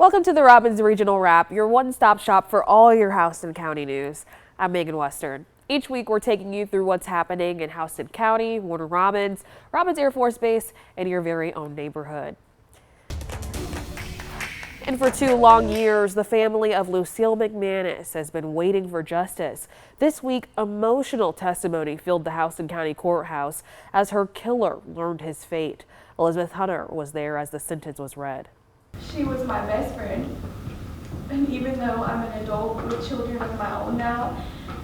Welcome to the Robbins Regional Wrap, your one-stop shop for all your Houston County news. I'm Megan Western. Each week we're taking you through what's happening in Houston County, Warner Robins, Robins Air Force Base, and your very own neighborhood. And for 2 long years, the family of Lucille McManus has been waiting for justice. This week, emotional testimony filled the Houston County Courthouse as her killer learned his fate. Elizabeth Hunter was there as the sentence was read. She was my best friend, and even though I'm an adult with children of my own now,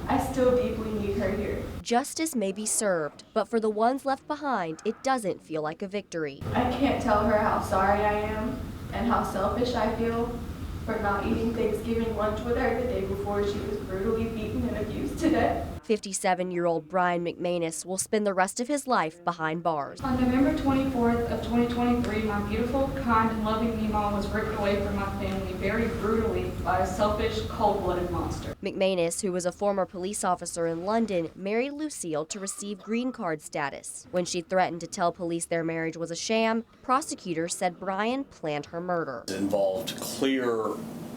I still deeply need her here. Justice may be served, but for the ones left behind, it doesn't feel like a victory. I can't tell her how sorry I am and how selfish I feel for not eating Thanksgiving lunch with her the day before she was brutally beaten and abused to death. 57-year-old Brian McManus will spend the rest of his life behind bars. On November 24th of 2023, my beautiful, kind, and loving Mima was ripped away from my family very brutally by a selfish, cold-blooded monster. McManus, who was a former police officer in London, married Lucille to receive green card status. When she threatened to tell police their marriage was a sham, prosecutors said Brian planned her murder. It involved clear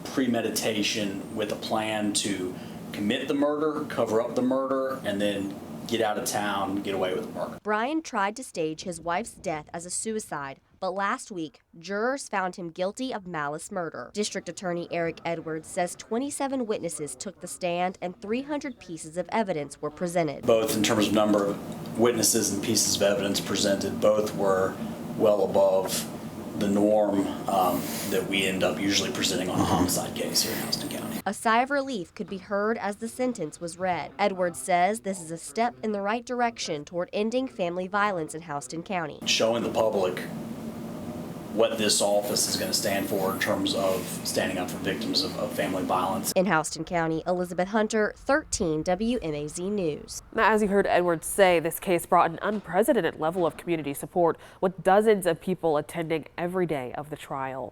premeditation with a plan to commit the murder, cover up the murder, and then get out of town, get away with the murder. Brian tried to stage his wife's death as a suicide, but last week, jurors found him guilty of malice murder. District Attorney Eric Edwards says 27 witnesses took the stand and 300 pieces of evidence were presented. Both in terms of number of witnesses and pieces of evidence presented, both were well above the norm that we end up usually presenting on a homicide case here in Houston County. A sigh of relief could be heard as the sentence was read. Edwards says this is a step in the right direction toward ending family violence in Houston County. Showing the public what this office is going to stand for in terms of standing up for victims of family violence. In Houston County, Elizabeth Hunter, 13 WMAZ News. Now, as you heard Edwards say, this case brought an unprecedented level of community support with dozens of people attending every day of the trial.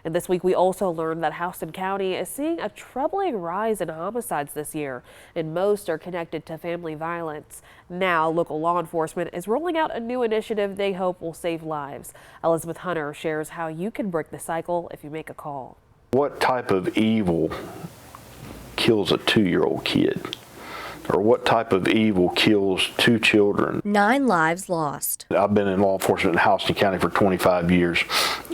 And this week, we also learned that Houston County is seeing a troubling rise in homicides this year, and most are connected to family violence. Now, local law enforcement is rolling out a new initiative they hope will save lives. Elizabeth Hunter shares how you can break the cycle if you make a call. What type of evil kills a 2-year-old kid? Or what type of evil kills 2 children? 9 lives lost. I've been in law enforcement in Houston County for 25 years,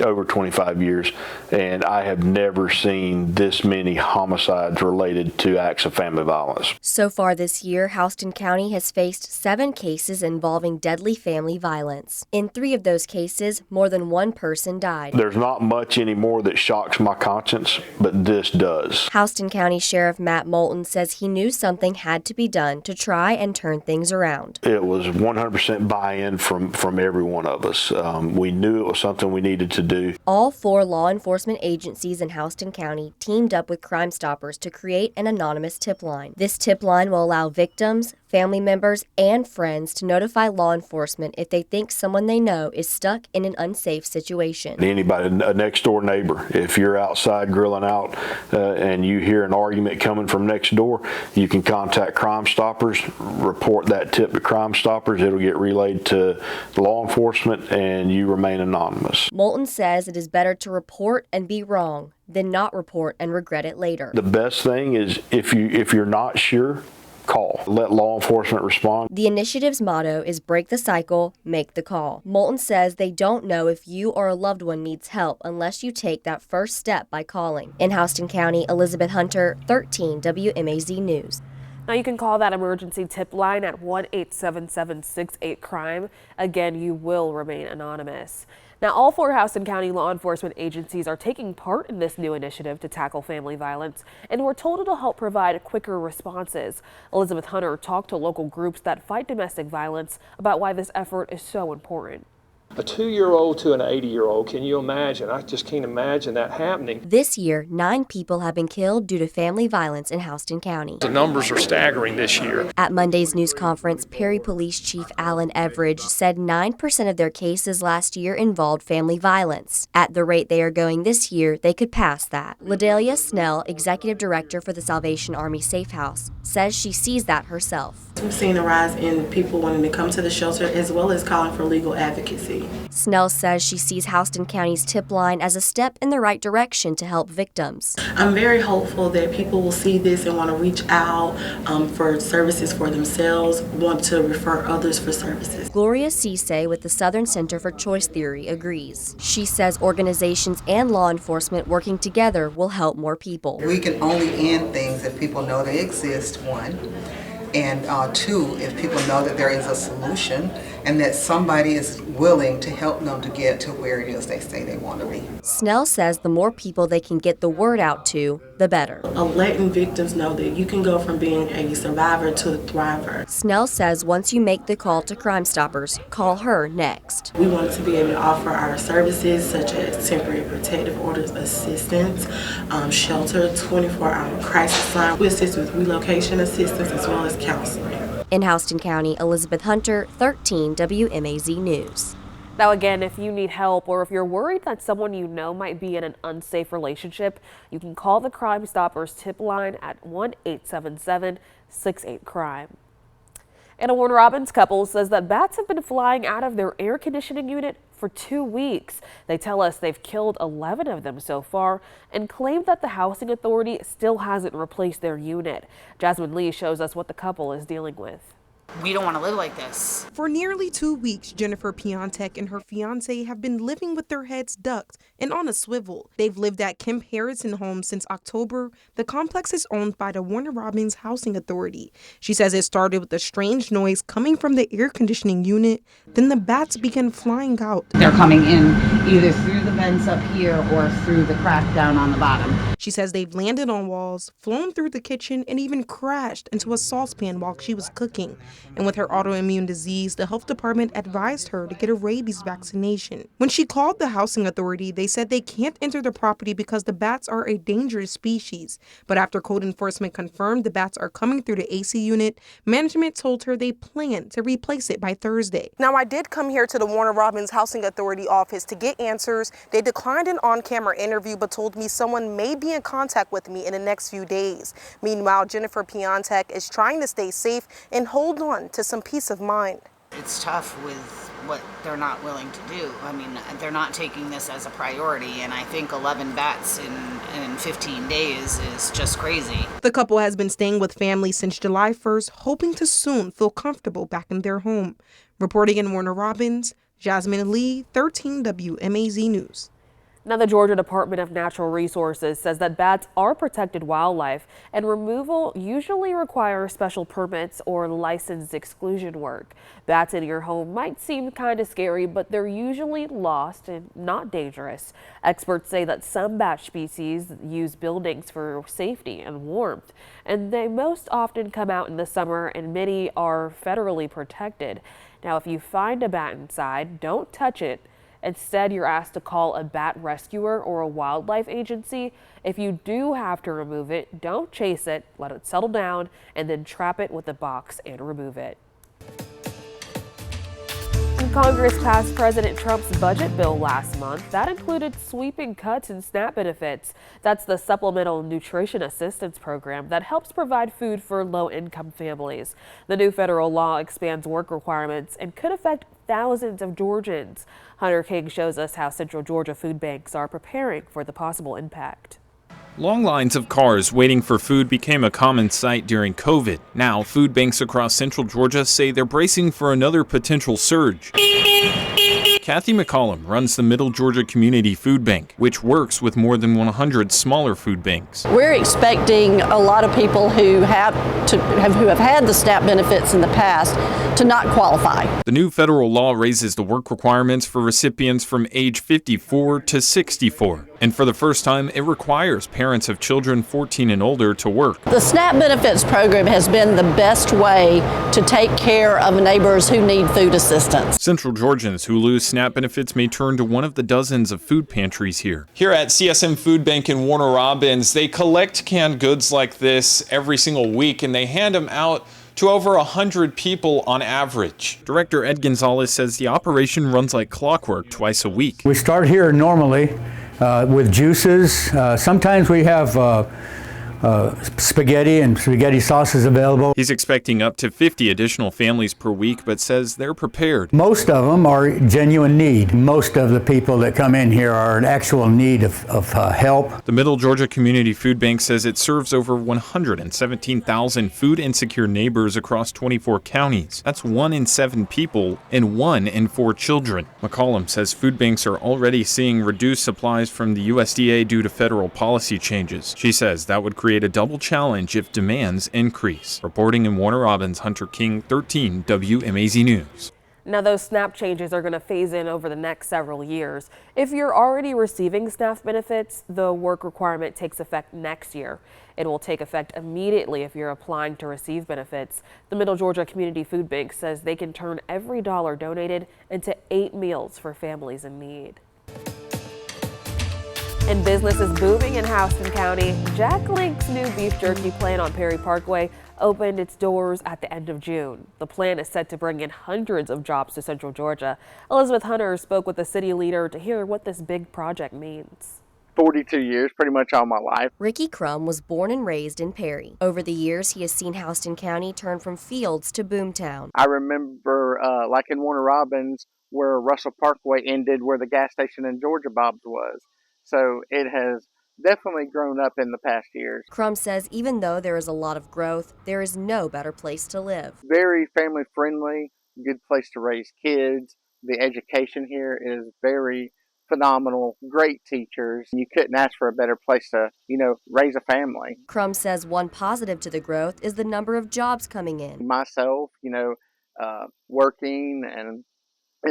over 25 years, and I have never seen this many homicides related to acts of family violence. So far this year, Houston County has faced 7 cases involving deadly family violence. In 3 of those cases, more than 1 person died. There's not much anymore that shocks my conscience, but this does. Houston County Sheriff Matt Moulton says he knew something had to be done to try and turn things around. It was 100% buy-in from every one of us. We knew it was something we needed to do. All 4 law enforcement agencies in Houston County teamed up with Crime Stoppers to create an anonymous tip line. This tip line will allow victims, family members, and friends to notify law enforcement if they think someone they know is stuck in an unsafe situation. Anybody, a next door neighbor, if you're outside grilling out and you hear an argument coming from next door, you can contact Crime Stoppers, report that tip to Crime Stoppers. It'll get relayed to law enforcement and you remain anonymous. Moulton says it is better to report and be wrong than not report and regret it later. The best thing is if you're not sure, call. Let law enforcement respond. The initiative's motto is break the cycle, make the call. Moulton says they don't know if you or a loved one needs help unless you take that first step by calling. In Houston County, Elizabeth Hunter, 13 WMAZ News. Now, you can call that emergency tip line at 1-877-68-CRIME. Again, you will remain anonymous. Now, all 4 Houston County law enforcement agencies are taking part in this new initiative to tackle family violence, and we're told it'll help provide quicker responses. Elizabeth Hunter talked to local groups that fight domestic violence about why this effort is so important. A 2-year-old to an 80-year-old, can you imagine? I just can't imagine that happening. This year, 9 people have been killed due to family violence in Houston County. The numbers are staggering this year. At Monday's news conference, Perry Police Chief Alan Everidge said 9% of their cases last year involved family violence. At the rate they are going this year, they could pass that. LaDelia Snell, Executive Director for the Salvation Army Safe House, says she sees that herself. We've seen a rise in people wanting to come to the shelter as well as calling for legal advocacy. community. Snell says she sees Houston County's tip line as a step in the right direction to help victims. I'm very hopeful that people will see this and want to reach out for services for themselves, want to refer others for services. Gloria Cisse with the Southern Center for Choice Theory agrees. She says organizations and law enforcement working together will help more people. We can only end things if people know they exist, one. And two, if people know that there is a solution and that somebody is willing to help them to get to where it is they say they want to be. Snell says the more people they can get the word out to, the better. Letting victims know that you can go from being a survivor to a thriver. Snell says once you make the call to Crime Stoppers, call her next. We want to be able to offer our services such as temporary protective orders assistance, shelter, 24-hour crisis line. We assist with relocation assistance as well as counseling. In Houston County, Elizabeth Hunter, 13 WMAZ News. Now again, if you need help or if you're worried that someone you know might be in an unsafe relationship, you can call the Crime Stoppers tip line at 1-877-68-CRIME. And a Warner Robins couple says that bats have been flying out of their air conditioning unit for 2 weeks. They tell us they've killed 11 of them so far and claim that the housing authority still hasn't replaced their unit. Jasmine Lee shows us what the couple is dealing with. We don't want to live like this. For nearly 2 weeks, Jennifer Piontek and her fiance have been living with their heads ducked and on a swivel. They've lived at Kemp Harrison Home since October. The complex is owned by the Warner Robins Housing Authority. She says it started with a strange noise coming from the air conditioning unit. Then the bats began flying out. They're coming in either through the vents up here or through the crack down on the bottom. She says they've landed on walls, flown through the kitchen, and even crashed into a saucepan while she was cooking. And with her autoimmune disease, the health department advised her to get a rabies vaccination. When she called the housing authority, they said they can't enter the property because the bats are a dangerous species. But after code enforcement confirmed the bats are coming through the AC unit, management told her they plan to replace it by Thursday. Now, I did come here to the Warner Robins Housing Authority office to get answers. They declined an on-camera interview but told me someone may be in contact with me in the next few days. Meanwhile, Jennifer Piontek is trying to stay safe and hold on to some peace of mind. It's tough with what they're not willing to do. I mean, they're not taking this as a priority, and I think 11 bats in 15 days is just crazy. The couple has been staying with family since July 1st, hoping to soon feel comfortable back in their home. Reporting in Warner Robins, Jasmine Lee, 13 WMAZ News. Now, the Georgia Department of Natural Resources says that bats are protected wildlife and removal usually requires special permits or licensed exclusion work. Bats in your home might seem kind of scary, but they're usually lost and not dangerous. Experts say that some bat species use buildings for safety and warmth, and they most often come out in the summer, and many are federally protected. Now, if you find a bat inside, don't touch it. Instead, you're asked to call a bat rescuer or a wildlife agency. If you do have to remove it, don't chase it, let it settle down, and then trap it with a box and remove it. Congress passed President Trump's budget bill last month. That included sweeping cuts in SNAP benefits. That's the Supplemental Nutrition Assistance Program that helps provide food for low-income families. The new federal law expands work requirements and could affect thousands of Georgians. Hunter King shows us how Central Georgia food banks are preparing for the possible impact. Long lines of cars waiting for food became a common sight during COVID. Now, food banks across Central Georgia say they're bracing for another potential surge. Kathy McCollum runs the Middle Georgia Community Food Bank, which works with more than 100 smaller food banks. We're expecting a lot of people who have had the SNAP benefits in the past to not qualify. The new federal law raises the work requirements for recipients from age 54 to 64. And for the first time, it requires parents of children 14 and older to work. The SNAP benefits program has been the best way to take care of neighbors who need food assistance. Central Georgians who lose SNAP benefits may turn to one of the dozens of food pantries here. Here at CSM Food Bank in Warner Robins, they collect canned goods like this every single week, and they hand them out to over 100 people on average. Director Ed Gonzalez says the operation runs like clockwork twice a week. We start here normally with juices. Sometimes we have spaghetti and spaghetti sauce is available. He's expecting up to 50 additional families per week, but says they're prepared. Most of them are genuine need. Most of the people that come in here are in actual need of help. The Middle Georgia Community Food Bank says it serves over 117,000 food insecure neighbors across 24 counties. That's 1 in 7 people and 1 in 4 children. McCollum says food banks are already seeing reduced supplies from the USDA due to federal policy changes. She says that would create a double challenge if demands increase. Reporting in Warner Robins, Hunter King, 13 WMAZ News. Now, those SNAP changes are going to phase in over the next several years. If you're already receiving SNAP benefits, the work requirement takes effect next year. It will take effect immediately if you're applying to receive benefits. The Middle Georgia Community Food Bank says they can turn every dollar donated into 8 meals for families in need. And business is booming in Houston County. Jack Link's new beef jerky plant on Perry Parkway opened its doors at the end of June. The plant is set to bring in hundreds of jobs to Central Georgia. Elizabeth Hunter spoke with the city leader to hear what this big project means. 42 years, pretty much all my life. Ricky Crum was born and raised in Perry. Over the years, he has seen Houston County turn from fields to boomtown. I remember, like in Warner Robins, where Russell Parkway ended, where the gas station in Georgia Bob's was. So it has definitely grown up in the past years. Crum says even though there is a lot of growth, there is no better place to live. Very family friendly, good place to raise kids. The education here is very phenomenal, great teachers. You couldn't ask for a better place to, raise a family. Crum says one positive to the growth is the number of jobs coming in. Myself, working and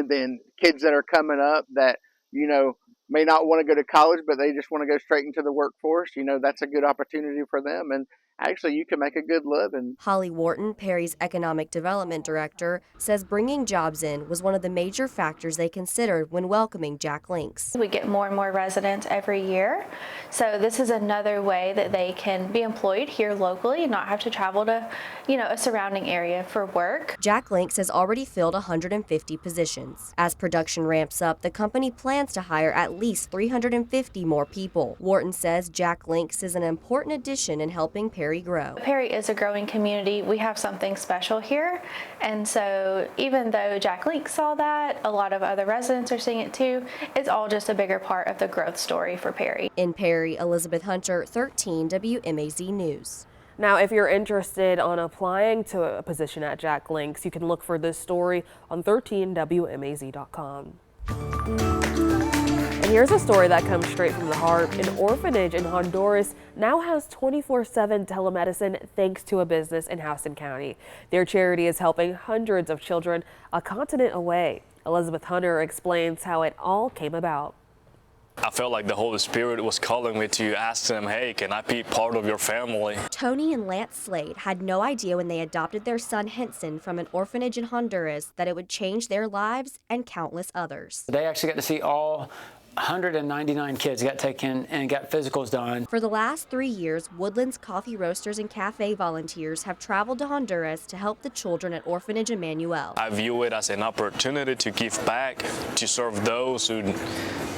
then kids that are coming up that, may not want to go to college, but they just want to go straight into the workforce. That's a good opportunity for them. And actually, you can make a good living. Holly Wharton, Perry's Economic Development Director, says bringing jobs in was one of the major factors they considered when welcoming Jack Link's. We get more and more residents every year, so this is another way that they can be employed here locally and not have to travel to, a surrounding area for work. Jack Link's has already filled 150 positions. As production ramps up, the company plans to hire at least 350 more people. Wharton says Jack Link's is an important addition in helping Perry grow. Perry is a growing community. We have something special here, and so even though Jack Link saw that, a lot of other residents are seeing it too. It's all just a bigger part of the growth story for Perry. In Perry, Elizabeth Hunter, 13 WMAZ News. Now, if you're interested in applying to a position at Jack Link's, you can look for this story on 13WMAZ.com. And here's a story that comes straight from the heart. An orphanage in Honduras now has 24/7 telemedicine thanks to a business in Houston County. Their charity is helping hundreds of children a continent away. Elizabeth Hunter explains how it all came about. I felt like the Holy Spirit was calling me to ask them, hey, can I be part of your family? Tony and Lance Slade had no idea when they adopted their son Henson from an orphanage in Honduras that it would change their lives and countless others. They actually got to see all 199 kids got taken and got physicals done. For the last 3 years, Woodlands Coffee Roasters and Cafe volunteers have traveled to Honduras to help the children at Orphanage Emmanuel. I view it as an opportunity to give back, to serve those who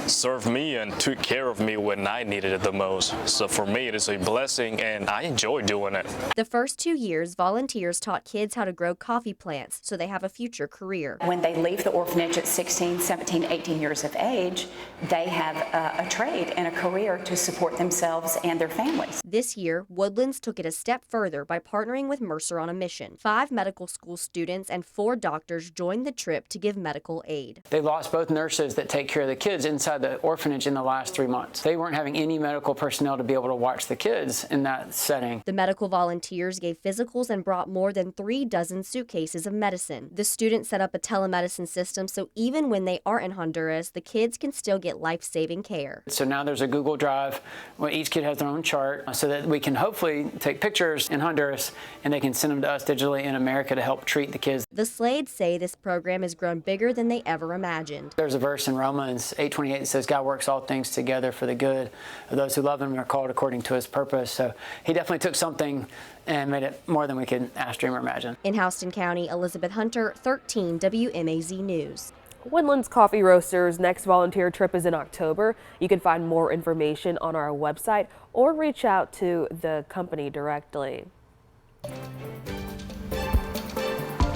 served me and took care of me when I needed it the most. So for me, it is a blessing and I enjoy doing it. The first 2 years, volunteers taught kids how to grow coffee plants so they have a future career. When they leave the orphanage at 16, 17, 18 years of age, they have a trade and a career to support themselves and their families. This year, Woodlands took it a step further by partnering with Mercer on a mission. 5 medical school students and 4 doctors joined the trip to give medical aid. They lost both nurses that take care of the kids inside the orphanage in the last 3 months. They weren't having any medical personnel to be able to watch the kids in that setting. The medical volunteers gave physicals and brought more than 3 dozen suitcases of medicine. The students set up a telemedicine system so even when they aren't in Honduras, the kids can still get life-saving care. So now there's a Google Drive where each kid has their own chart so that we can hopefully take pictures in Honduras and they can send them to us digitally in America to help treat the kids. The Slades say this program has grown bigger than they ever imagined. There's a verse in Romans 8:28 that says God works all things together for the good of those who love him and are called according to his purpose. So he definitely took something and made it more than we could ask, dream, or imagine. In Houston County, Elizabeth Hunter, 13 WMAZ News. Woodlands Coffee Roasters' next volunteer trip is in October. You can find more information on our website or reach out to the company directly.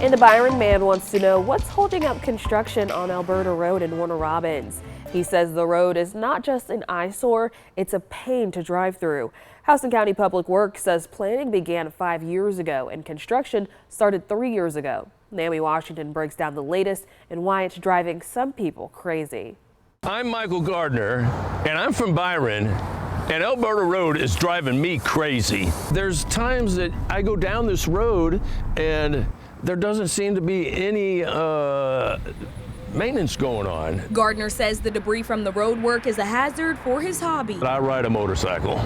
And a Byron man wants to know what's holding up construction on Alberta Road in Warner Robins. He says the road is not just an eyesore, it's a pain to drive through. Houston County Public Works says planning began 5 years ago and construction started 3 years ago. Naomi Washington breaks down the latest and why it's driving some people crazy. I'm Michael Gardner, and I'm from Byron, and Alberta Road is driving me crazy. There's times that I go down this road and there doesn't seem to be any maintenance going on. Gardner says the debris from the road work is a hazard for his hobby. I ride a motorcycle,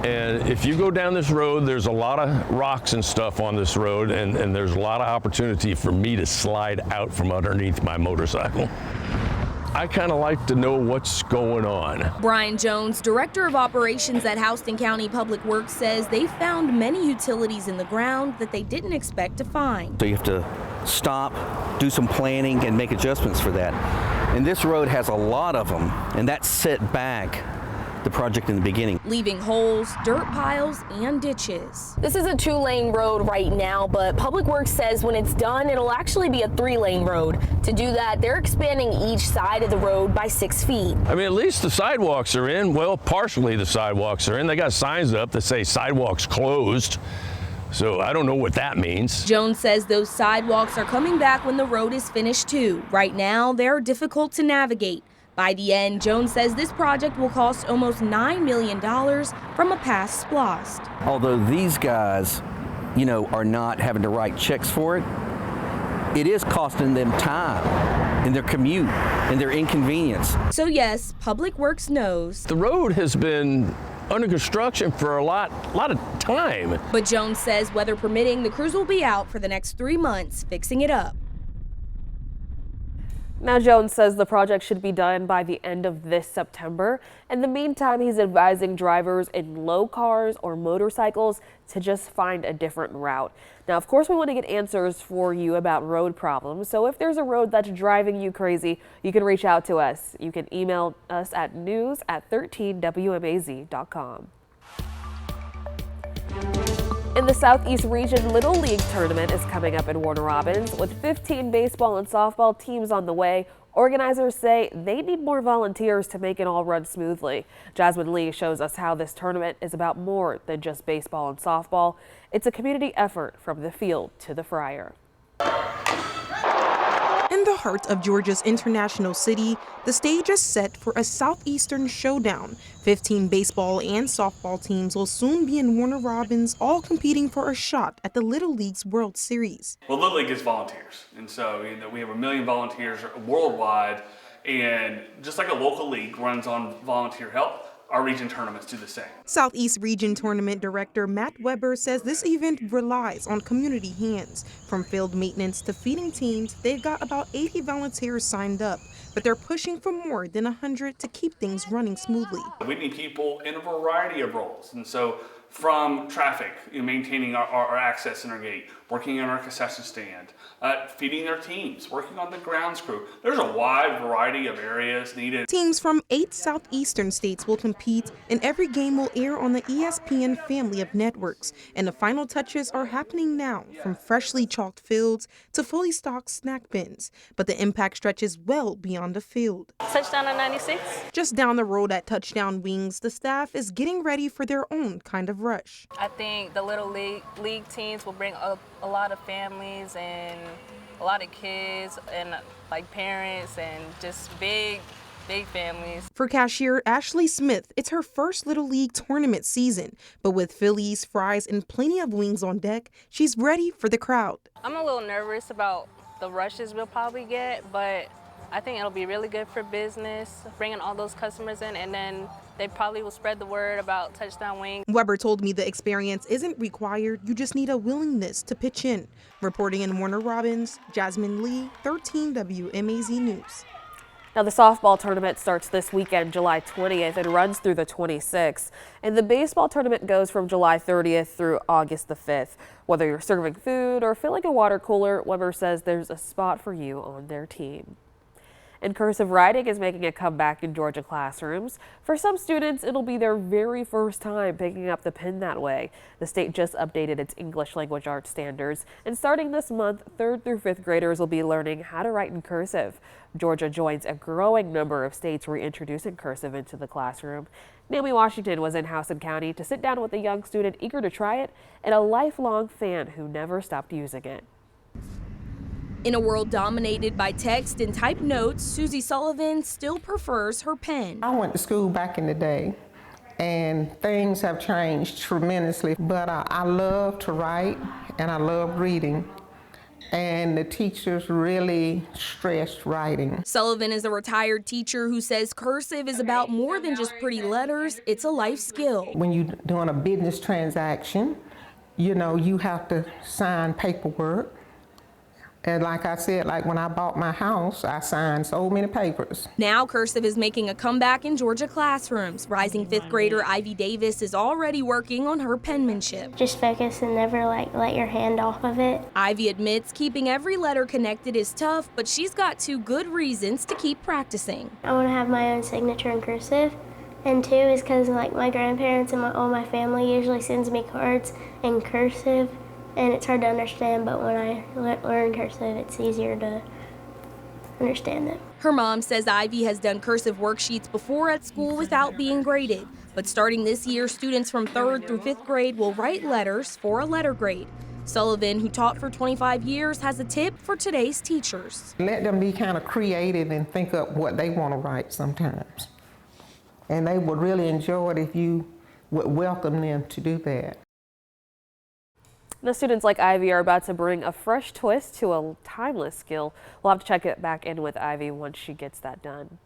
and if you go down this road, there's a lot of rocks and stuff on this road, and there's a lot of opportunity for me to slide out from underneath my motorcycle. I kind of like to know what's going on. Brian Jones, Director of Operations at Houston County Public Works, says they found many utilities in the ground that they didn't expect to find. So you have to stop, do some planning, and make adjustments for that. And this road has a lot of them, and that set back the project in the beginning. Leaving holes, dirt piles, and ditches. This is a 2-lane road right now, but Public Works says when it's done, it'll actually be a 3-lane road. To do that, they're expanding each side of the road by 6 feet. I mean, at least the sidewalks are in. Well, partially the sidewalks are in. They got signs up that say sidewalks closed. So I don't know what that means. Jones says those sidewalks are coming back when the road is finished too. Right now, they're difficult to navigate. By the end, Jones says this project will cost almost $9 million from a past SPLOST. Although these guys, are not having to write checks for it, it is costing them time and their commute and their inconvenience. So yes, Public Works knows. The road has been under construction for a lot of time. But Jones says weather permitting, the crews will be out for the next 3 months fixing it up. Now, Jones says the project should be done by the end of this September. In the meantime, he's advising drivers in low cars or motorcycles to just find a different route. Now, of course, we want to get answers for you about road problems. So if there's a road that's driving you crazy, you can reach out to us. You can email us at news@13wmaz.com. And the Southeast Region Little League Tournament is coming up in Warner Robins. With 15 baseball and softball teams on the way, organizers say they need more volunteers to make it all run smoothly. Jasmine Lee shows us how this tournament is about more than just baseball and softball. It's a community effort from the field to the Friar. In the heart of Georgia's international city, the stage is set for a Southeastern showdown. 15 baseball and softball teams will soon be in Warner Robins, all competing for a shot at the Little League's World Series. Well, Little League is volunteers, and so we have 1 million volunteers worldwide, and just like a local league runs on volunteer help, our region tournaments do the same. Southeast Region Tournament Director Matt Weber says this event relies on community hands. From field maintenance to feeding teams, they've got about 80 volunteers signed up, but they're pushing for more than 100 to keep things running smoothly. We need people in a variety of roles, and so from traffic, maintaining our access in our gate, working on our concession stand, feeding their teams, working on the grounds crew. There's a wide variety of areas needed. Teams from 8 southeastern states will compete, and every game will air on the ESPN family of networks. And the final touches are happening now, from freshly chalked fields to fully stocked snack bins. But the impact stretches well beyond the field. Touchdown on 96. Just down the road at Touchdown Wings, the staff is getting ready for their own kind of rush. I think the Little League teams will bring up a lot of families and a lot of kids and like parents and just big families. For cashier Ashley Smith, it's her first Little League tournament season, but with Phillies, fries, and plenty of wings on deck, she's ready for the crowd. I'm a little nervous about the rushes we'll probably get, but I think it'll be really good for business, bringing all those customers in, and then they probably will spread the word about Touchdown Wings. Weber told me the experience isn't required, you just need a willingness to pitch in. Reporting in Warner Robins, Jasmine Lee, 13 WMAZ News. Now, the softball tournament starts this weekend, July 20th, and runs through the 26th. And the baseball tournament goes from July 30th through August the 5th. Whether you're serving food or filling a water cooler, Weber says there's a spot for you on their team. And cursive writing is making a comeback in Georgia classrooms. For some students, it'll be their very first time picking up the pen that way. The state just updated its English language arts standards, and starting this month, 3rd through 5th graders will be learning how to write in cursive. Georgia joins a growing number of states reintroducing cursive into the classroom. Naomi Washington was in Houston County to sit down with a young student eager to try it and a lifelong fan who never stopped using it. In a world dominated by text and typed notes, Susie Sullivan still prefers her pen. I went to school back in the day, and things have changed tremendously, but I love to write and I love reading. And the teachers really stressed writing. Sullivan is a retired teacher who says cursive is about more than just pretty letters, it's a life skill. When you're doing a business transaction, you know, you have to sign paperwork. And like I said, like when I bought my house, I signed so many papers. Now cursive is making a comeback in Georgia classrooms. Rising 5th grader Ivy Davis is already working on her penmanship. Just focus and never let your hand off of it. Ivy admits keeping every letter connected is tough, but she's got 2 good reasons to keep practicing. I want to have my own signature in cursive. And 2 is because my grandparents and all my family usually sends me cards in cursive. And it's hard to understand, but when I learn cursive, it's easier to understand them. Her mom says Ivy has done cursive worksheets before at school without being graded. But starting this year, students from 3rd through 5th grade will write letters for a letter grade. Sullivan, who taught for 25 years, has a tip for today's teachers. Let them be kind of creative and think up what they want to write sometimes. And they would really enjoy it if you would welcome them to do that. The students like Ivy are about to bring a fresh twist to a timeless skill. We'll have to check it back in with Ivy once she gets that done.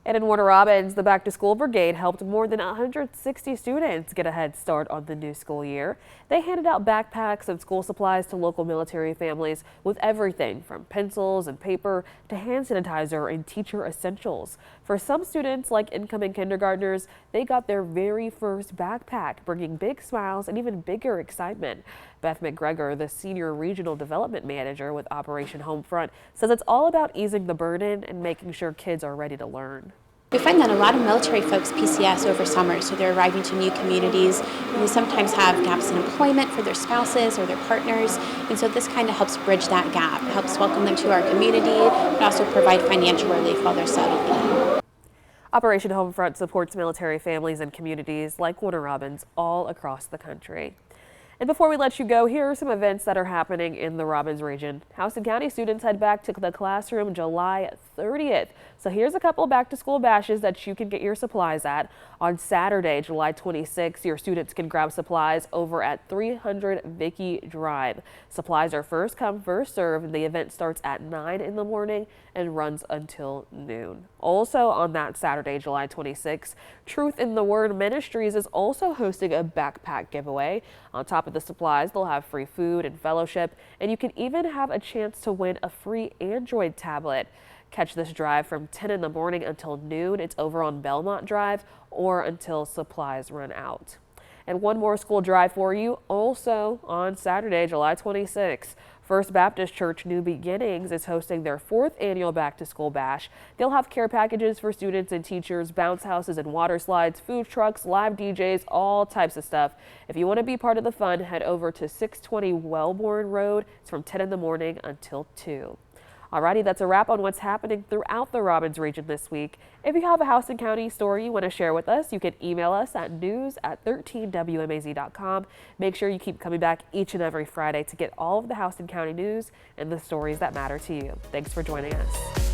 And in Warner Robins, the Back to School Brigade helped more than 160 students get a head start on the new school year. They handed out backpacks and school supplies to local military families with everything from pencils and paper to hand sanitizer and teacher essentials. For some students, like incoming kindergartners, they got their very first backpack, bringing big smiles and even bigger excitement. Beth McGregor, the Senior Regional Development Manager with Operation Homefront, says it's all about easing the burden and making sure kids are ready to learn. We find that a lot of military folks PCS over summer, so they're arriving to new communities, and they sometimes have gaps in employment for their spouses or their partners, and so this kind of helps bridge that gap. It helps welcome them to our community, but also provide financial relief while they're settled in. Operation Homefront supports military families and communities like Warner Robins all across the country. And before we let you go, here are some events that are happening in the Robins region. Houston County students head back to the classroom July 30th. So here's a couple back to school bashes that you can get your supplies at. On Saturday, July 26th, your students can grab supplies over at 300 Vicky Drive. Supplies are first come, first served, and the event starts at 9 in the morning and runs until noon. Also on that Saturday, July 26th, Truth in the Word Ministries is also hosting a backpack giveaway. On top of the supplies, they'll have free food and fellowship, and you can even have a chance to win a free Android tablet. Catch this drive from 10 in the morning until noon. It's over on Belmont Drive or until supplies run out. And one more school drive for you also on Saturday, July 26th. First Baptist Church New Beginnings is hosting their 4th annual Back to School Bash. They'll have care packages for students and teachers, bounce houses and water slides, food trucks, live DJs, all types of stuff. If you want to be part of the fun, head over to 620 Wellborn Road. It's from 10 in the morning until 2. Alrighty, that's a wrap on what's happening throughout the Robins region this week. If you have a Houston County story you want to share with us, you can email us at news@13wmaz.com. Make sure you keep coming back each and every Friday to get all of the Houston County news and the stories that matter to you. Thanks for joining us.